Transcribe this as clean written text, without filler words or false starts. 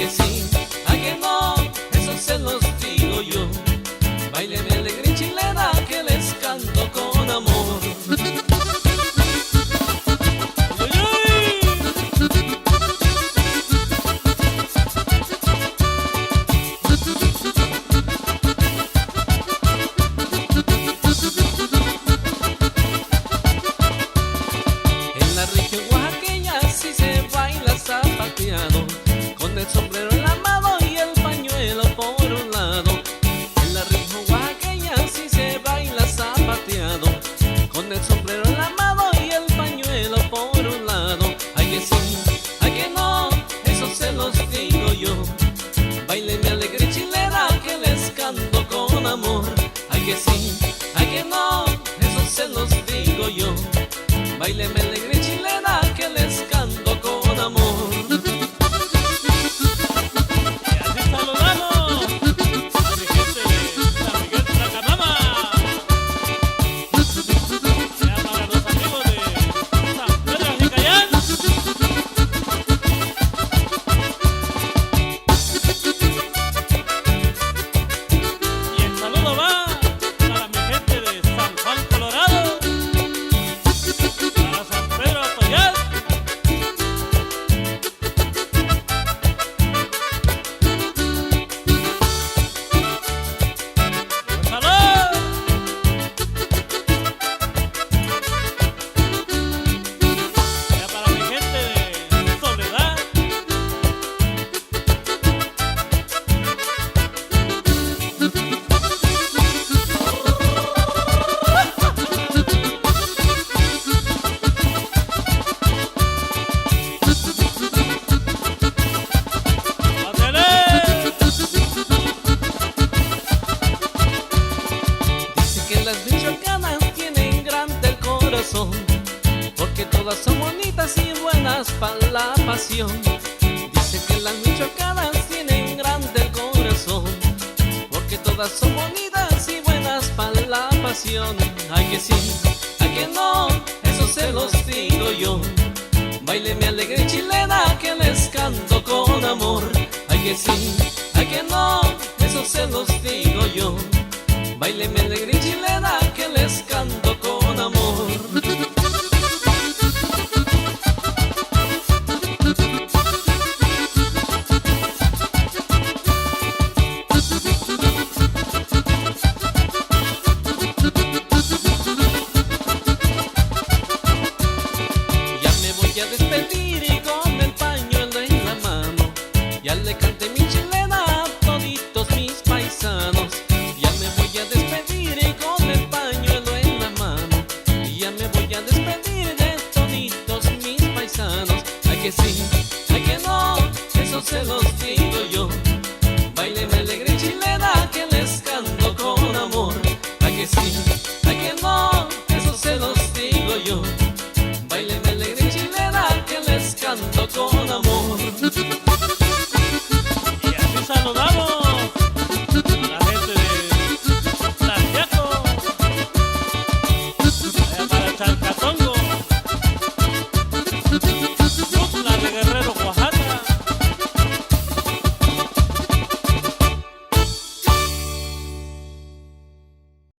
que sí, a que no, eso se los digo yo. Báileme alegre y chilena que les canto con amor. En la región oaxaqueña sí se baila zapateado, con el sombrero en la mano y el pañuelo por un lado. En la región oaxaqueña sí se baila zapateado, con el sombrero en la mano y el pañuelo por un lado. Ay que sí, ay que no, eso se los digo yo. Báileme alegre chilena que les canto con amor. Ay que sí, ay que no, eso se los digo yo. Báileme alegre chilena que les canto con amor. Y así saludamos a mi gente de San Miguel Tracanama. Ya para los amigos de San Pedro Jicayán. Y el saludo va para mi gente de San Juan, Colorado. Para San Pedro Atoyal. ¡Salud! Ya para mi gente de Soledad. ¡Pásale! Dice que las michoacanas tienen grande el corazón, porque todas son bonitas y buenas para la pasión. Dice que las michoacanas tienen grande el corazón, porque todas son bonitas y buenas para la pasión. Ay que sí, ay que no, eso se los digo yo. Báileme alegre chilena que les canto con amor. Ay que sí, ay que no, eso se los digo yo. Báileme alegre chilena que les canto con amor. Ya me voy a despedir y con el pañuelo en la mano ya le canté mi chilena a toditos mis paisanos. Ya me voy a despedir y con el pañuelo en la mano ya me voy a despedir de toditos mis paisanos. Ay que sí, ay que no, eso se los digo yo. Báileme alegre chilena que les canto con amor. Ay que sí, ay que no, eso se los digo yo. Báileme alegre chilena que les canto con amor.